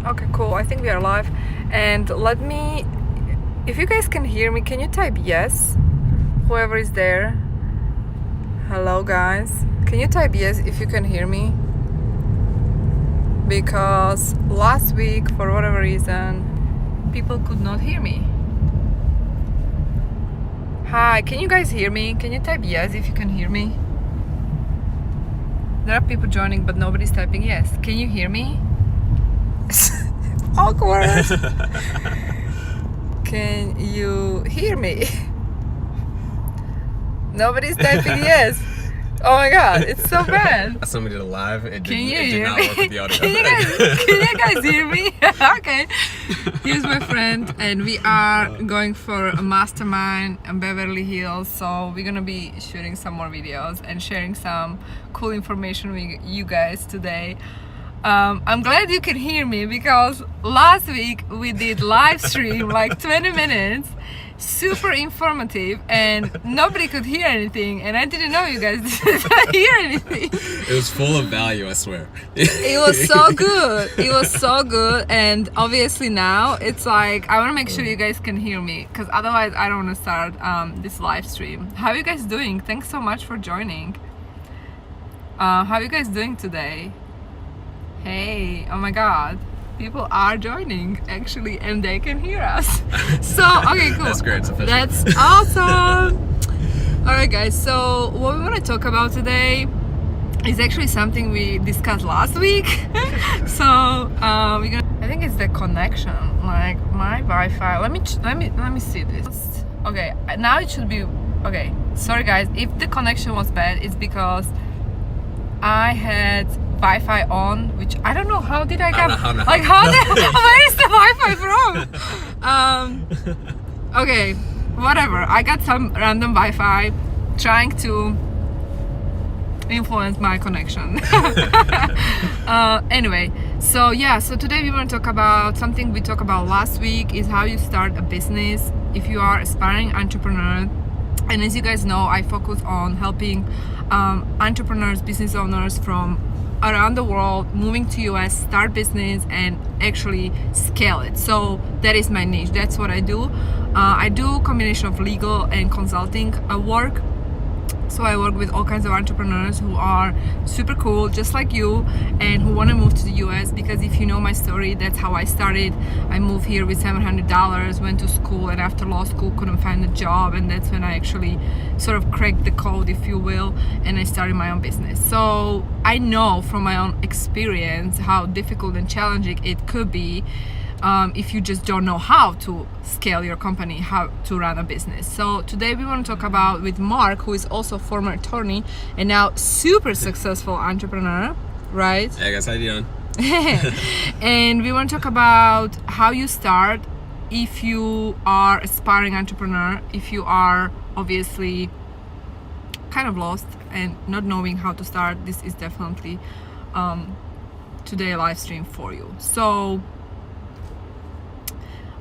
Okay, cool. I think we are live. And let me, if you guys can hear me, can you type yes? Whoever is there. Hello, guys. Can you type yes if you can hear me? Because last week, for whatever reason, people could not hear me. Hi, can you guys hear me? Can you type yes if you can hear me? There are people joining, but nobody's typing yes. Can you hear me? Awkward. Can you hear me? Nobody's typing yes. Oh my god, it's so bad. Somebody did a live. It Can did not work with the audio. Can you guys hear me? Okay. Here's my friend, and we are going for a mastermind in Beverly Hills. So we're gonna be shooting some more videos and sharing some cool information with you guys today. I'm glad you can hear me because last week we did live stream like 20 minutes, super informative, and nobody could hear anything, and I didn't know you guys didn't hear anything. It was full of value, I swear. It was so good. It was so good, and obviously now it's like I want to make sure you guys can hear me because otherwise I don't want to start this live stream. How are you guys doing? Thanks so much for joining. How are you guys doing today? Hey, oh my god, people are joining actually and they can hear us. So, okay, cool. That's great, it's official. That's awesome. Alright guys, so what we want to talk about today is actually something we discussed last week. So, we're gonna, I think it's the connection, like my Wi-Fi. Let me see this. Okay, now it should be okay. Sorry guys, if the connection was bad, it's because I had Wi-Fi on, which I don't know how did I get like where is the Wi-Fi from? Okay, whatever. I got some random Wi-Fi trying to influence my connection. Anyway, so yeah, so today we want to talk about something we talked about last week is how you start a business if you are aspiring entrepreneur. And as you guys know, I focus on helping entrepreneurs, business owners from around the world moving to US, start business and actually scale it. So that is my niche. That's what I do. I do a combination of legal and consulting work. So I work with all kinds of entrepreneurs who are super cool, just like you, and who want to move to the US, because if you know my story, that's how I started. I moved here with $700, went to school, and after law school couldn't find a job, and that's when I actually sort of cracked the code, if you will, and I started my own business. So I know from my own experience how difficult and challenging it could be if you just don't know how to scale your company, how to run a business. So today we want to talk about with Mark, who is also a former attorney and now super successful entrepreneur, right? Hey guys, how you doing? And we want to talk about how you start if you are aspiring entrepreneur, if you are obviously kind of lost and not knowing how to start. This is definitely today a live stream for you. So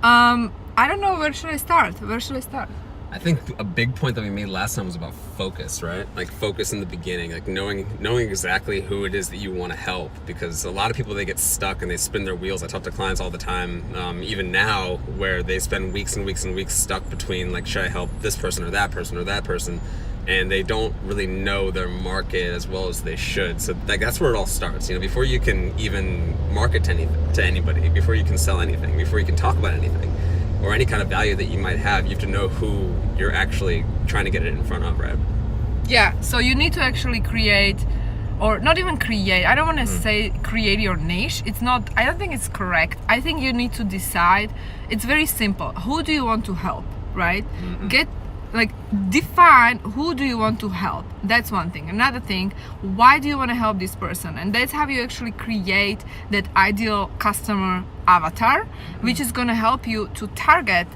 I don't know, where should I start? I think a big point that we made last time was about focus, right? Like focus in the beginning, like knowing exactly who it is that you want to help, because a lot of people, they get stuck and they spin their wheels. I talk to clients all the time, even now, where they spend weeks and weeks and weeks stuck between like, should I help this person or that person or that person? And they don't really know their market as well as they should. So that's where it all starts. You know, before you can even market to anybody, before you can sell anything, before you can talk about anything, or any kind of value that you might have, you have to know who you're actually trying to get it in front of, right? Yeah, so you need to actually create, or not even create, I don't want to say create your niche. It's not, I don't think it's correct. I think you need to decide. It's very simple. Who do you want to help, right? Define who do you want to help. That's one thing. Another thing, why do you want to help this person? And that's how you actually create that ideal customer avatar, which is going to help you to target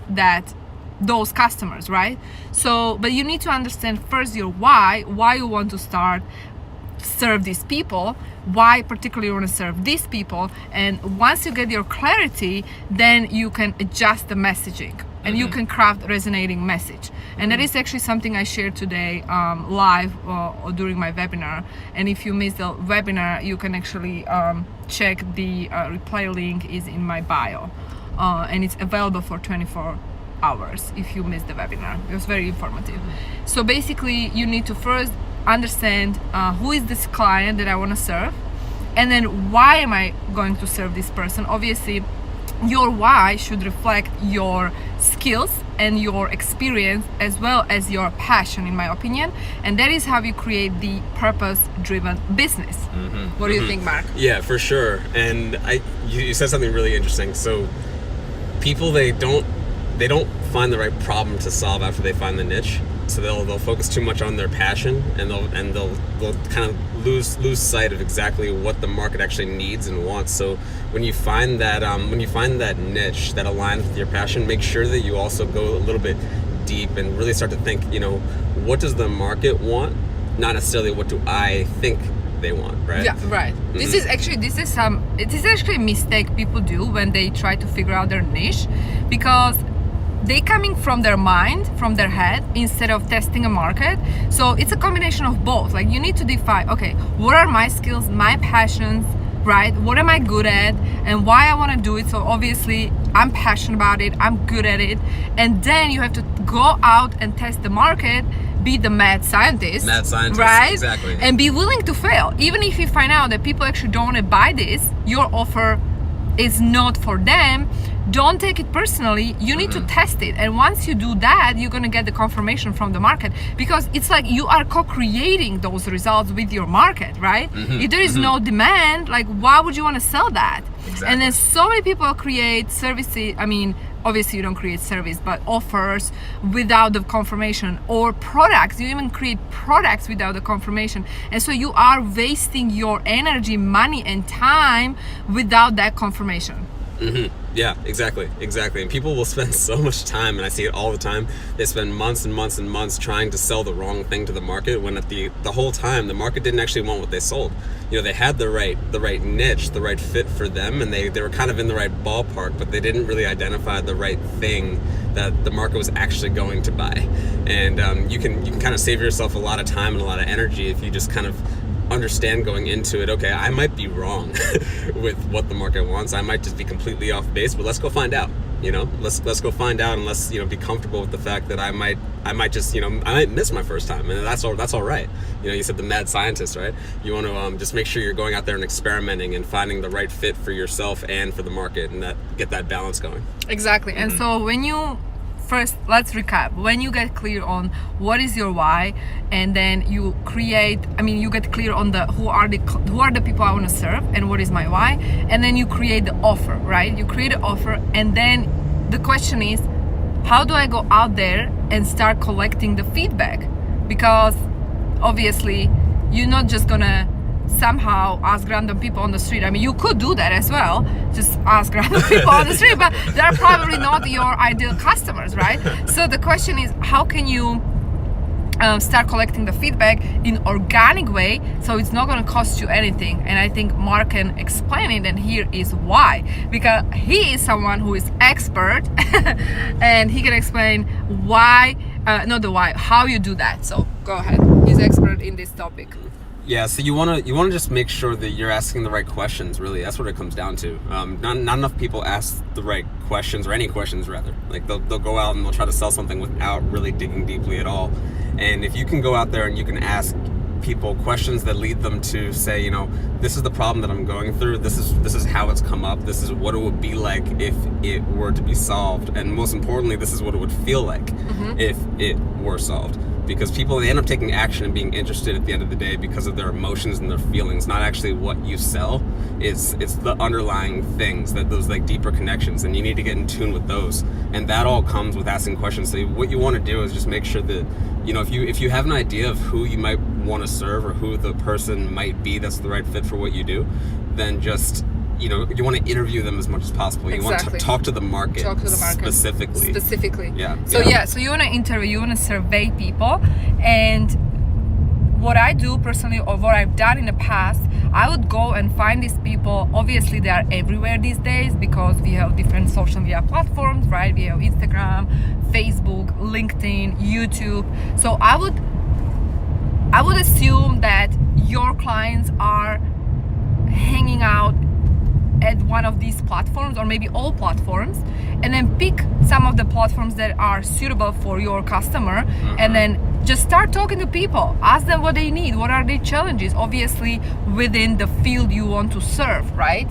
those customers, right? So, but you need to understand first your why you want to serve these people, why particularly you want to serve these people. And once you get your clarity, then you can adjust the messaging. and you can craft resonating message. And that is actually something I shared today live or during my webinar. And if you missed the webinar, you can actually check the replay link is in my bio, and it's available for 24 hours if you missed the webinar. It was very informative. So basically, you need to first understand who is this client that I want to serve, and then why am I going to serve this person. Obviously, your why should reflect your skills and your experience as well as your passion, in my opinion, and that is how you create the purpose-driven business. What do you think, Mark? Yeah, for sure. And you said something really interesting. So people, they don't find the right problem to solve after they find the niche. So they'll focus too much on their passion, and they'll kind of lose sight of exactly what the market actually needs and wants. So when you find that niche that aligns with your passion, make sure that you also go a little bit deep and really start to think, what does the market want? Not necessarily what do I think they want, right? Yeah, right. This is actually a mistake people do when they try to figure out their niche, because they coming from their mind, from their head, instead of testing a market. So it's a combination of both. Like, you need to define, okay, what are my skills, my passions, right? What am I good at, and why I want to do it? So obviously I'm passionate about it, I'm good at it, and then you have to go out and test the market, be the mad scientist, right? Exactly. And be willing to fail. Even if you find out that people actually don't want to buy this, your offer is not for them, don't take it personally. You need to test it, and once you do that, you're going to get the confirmation from the market, because it's like you are co-creating those results with your market, right? If there is no demand, like, why would you want to sell that? Exactly. And then so many people create services, obviously you don't create service, but offers without the confirmation, or products, you even create products without the confirmation, and so you are wasting your energy, money, and time without that confirmation. Yeah, exactly. And people will spend so much time, and I see it all the time, they spend months and months and months trying to sell the wrong thing to the market, when at the whole time the market didn't actually want what they sold. They had the right niche, the right fit for them, and they were kind of in the right ballpark, but they didn't really identify the right thing that the market was actually going to buy. And you can kind of save yourself a lot of time and a lot of energy if you just kind of understand going into it, okay, I might be wrong with what the market wants. I might just be completely off base, but let's go find out. Let's go find out, and let's be comfortable with the fact that I might just I might miss my first time, and that's all right. You said the mad scientist, right? You want to just make sure you're going out there and experimenting and finding the right fit for yourself and for the market, and get that balance going. Exactly. And so when you first, let's recap. When you get clear on what is your why, and then you get clear on who are the people I want to serve, and what is my why, and then you create the offer, right? You create an offer, and then the question is, how do I go out there and start collecting the feedback? Because obviously you're not just gonna somehow ask random people on the street. You could do that as well, just ask random people on the street, but they're probably not your ideal customers, right? So the question is, how can you start collecting the feedback in organic way, so it's not going to cost you anything? And I think Mark can explain it, and here is why, because he is someone who is expert and he can explain why, not the why, how you do that. So go ahead, he's expert in this topic. Yeah, so you want to just make sure that you're asking the right questions. Really, that's what it comes down to. Not enough people ask the right questions, or any questions rather. Like they'll go out and they'll try to sell something without really digging deeply at all. And if you can go out there and you can ask people questions that lead them to say, this is the problem that I'm going through. This is how it's come up. This is what it would be like if it were to be solved. And most importantly, this is what it would feel like if it were solved. Because people, they end up taking action and being interested at the end of the day because of their emotions and their feelings, not actually what you sell. It's the underlying things, those like deeper connections, and you need to get in tune with those. And that all comes with asking questions. So what you want to do is just make sure that, if you have an idea of who you might want to serve, or who the person might be that's the right fit for what you do, then just you want to interview them as much as possible. You want to talk to the market. Specifically. Yeah. So you want to interview, you want to survey people. And what I do personally, or what I've done in the past, I would go and find these people. Obviously they are everywhere these days because we have different social media platforms, right? We have Instagram, Facebook, LinkedIn, YouTube. So I would assume that your clients are hanging out at one of these platforms, or maybe all platforms, and then pick some of the platforms that are suitable for your customer, and then just start talking to people. Ask them what they need, what are their challenges, obviously within the field you want to serve, right?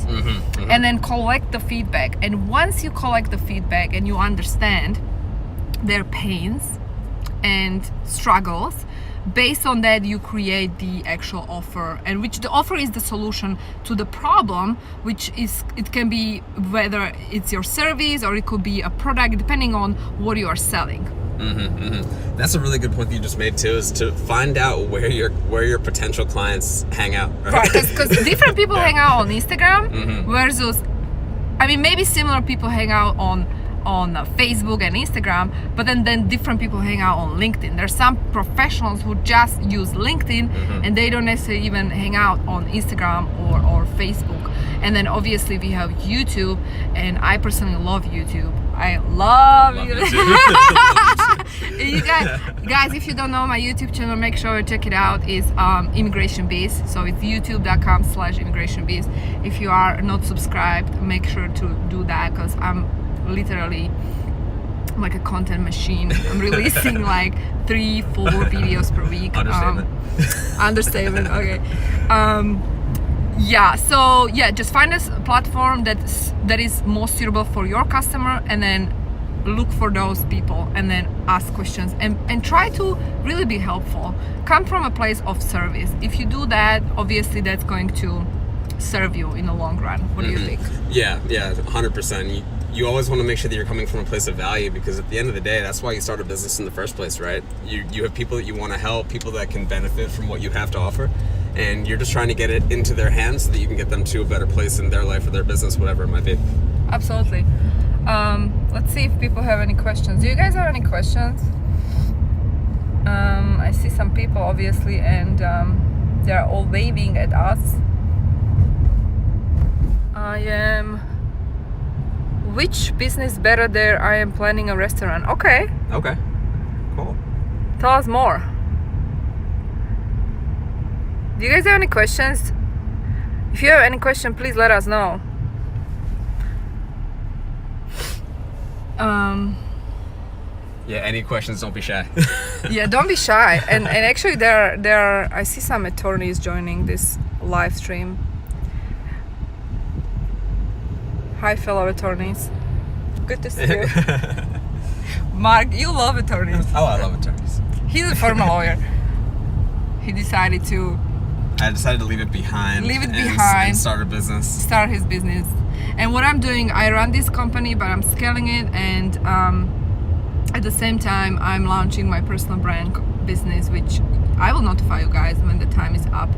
And then collect the feedback. And once you collect the feedback and you understand their pains and struggles, based on that you create the actual offer, and which the offer is the solution to the problem, which is, it can be whether it's your service or it could be a product, depending on what you are selling. That's a really good point that you just made too, is to find out where your potential clients hang out, right? Because different people hang out on Instagram versus, I mean, maybe similar people hang out on Facebook and Instagram, but then different people hang out on LinkedIn. There's some professionals who just use LinkedIn and they don't necessarily even hang out on Instagram or Facebook. And then obviously we have YouTube, and I personally love YouTube. I love YouTube. You guys, if you don't know my YouTube channel, make sure you check it out. It's Immigration Biz. So it's youtube.com/Immigration Biz. If you are not subscribed, make sure to do that, because I'm literally like a content machine. I'm releasing like 3-4 videos per week. Understatement. Okay. So just find a platform that is most suitable for your customer, and then look for those people and then ask questions and try to really be helpful. Come from a place of service. If you do that, obviously that's going to serve you in the long run. What do you think? Yeah, 100%. You always want to make sure that you're coming from a place of value, because at the end of the day, that's why you start a business in the first place, right? You have people that you want to help, people that can benefit from what you have to offer, and you're just trying to get it into their hands so that you can get them to a better place in their life or their business, whatever it might be. Absolutely. Let's see if people have any questions. Do you guys have any questions? I see some people obviously, and they're all waving at us. Which business better there? I am planning a restaurant. Okay, cool. Tell us more. Do you guys have any questions? If you have any question, please let us know. Any questions, don't be shy. Yeah, don't be shy. And actually there are, I see some attorneys joining this live stream. Hi, fellow attorneys. Good to see you. Mark, you love attorneys. Oh, I love attorneys. He's a former lawyer. I decided to leave it behind. And start a business. Start his business. And what I'm doing, I run this company, but I'm scaling it, and at the same time, I'm launching my personal brand business, which I will notify you guys when the time is up.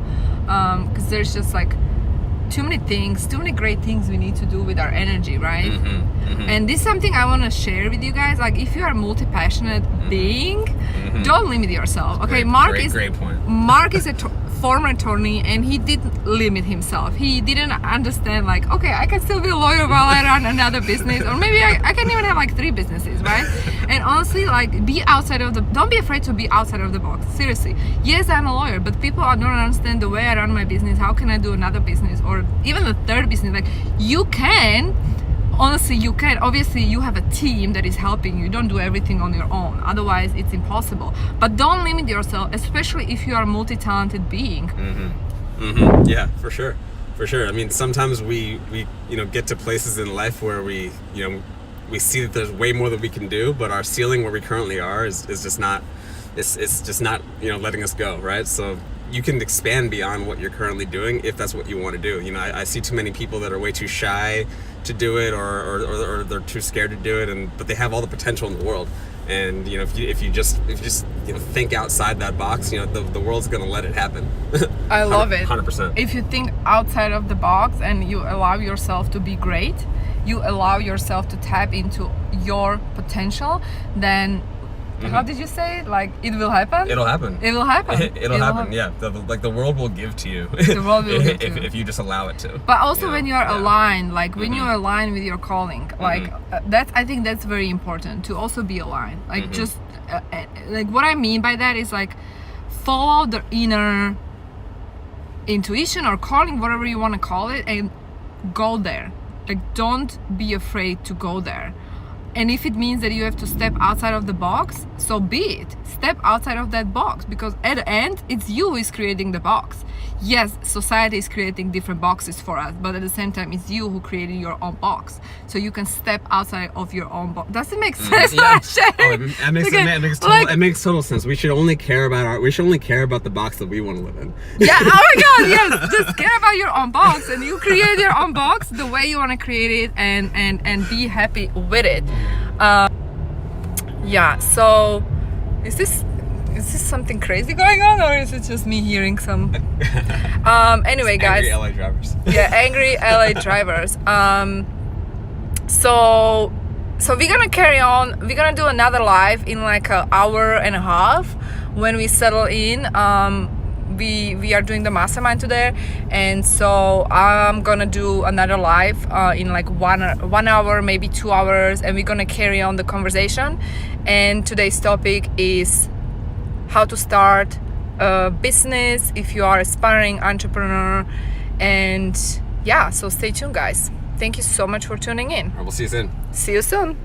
Because there's just like too many great things we need to do with our energy, right? And this is something I want to share with you guys. Like, if you are a multi-passionate being, don't limit yourself. Okay, great point. Mark is a former attorney, and he didn't limit himself. He didn't understand, like, okay, I can still be a lawyer while I run another business, or maybe I can even have like 3 businesses, right? And honestly, like, don't be afraid to be outside of the box. Seriously. Yes, I'm a lawyer, but people don't understand the way I run my business. How can I do another business, or even a 3rd business? Like, you can. Honestly, you can. Obviously, you have a team that is helping you. Don't do everything on your own. Otherwise, it's impossible. But don't limit yourself, especially if you are a multi-talented being. Yeah, for sure. I mean, sometimes we get to places in life where we see that there's way more that we can do, but our ceiling where we currently are is just not. It's just not letting us go, right? So you can expand beyond what you're currently doing if that's what you want to do. I see too many people that are way too shy to do it, or they're too scared to do it, but they have all the potential in the world. And if you just think outside that box, the world's gonna let it happen. I love it. 100%. If you think outside of the box and you allow yourself to be great, you allow yourself to tap into your potential, then how did you say it? Like, it will happen? It'll happen. It will happen. It'll happen. Yeah, the world will give to you. The world will give to you. If you just allow it to. But also you know? when you're Yeah. aligned, like when you're aligned with your calling, like I think that's very important to also be aligned. Like just like what I mean by that is like follow the inner intuition or calling, whatever you want to call it, and go there. Like, don't be afraid to go there. And if it means that you have to step outside of the box, so be it. Step outside of that box, because at the end, it's you who is creating the box. Yes, society is creating different boxes for us, but at the same time, it's you who created your own box. So you can step outside of your own box. Does it make sense? Yeah. It makes total sense. We should only care about the box that we want to live in. Yeah, oh my god, yes. Just care about your own box, and you create your own box the way you want to create it, and be happy with it. Yeah, so is this something crazy going on, or is it just me hearing some anyway, guys? Angry LA drivers. Yeah, angry LA drivers. So we're gonna carry on. We're gonna do another live in like an hour and a half when we settle in. We are doing the mastermind today, and so I'm gonna do another live in like 1 hour, maybe 2 hours, and we're gonna carry on the conversation. And today's topic is how to start a business if you are aspiring entrepreneur. And yeah, so stay tuned, guys. Thank you so much for tuning in. All right, we'll see you soon. See you soon.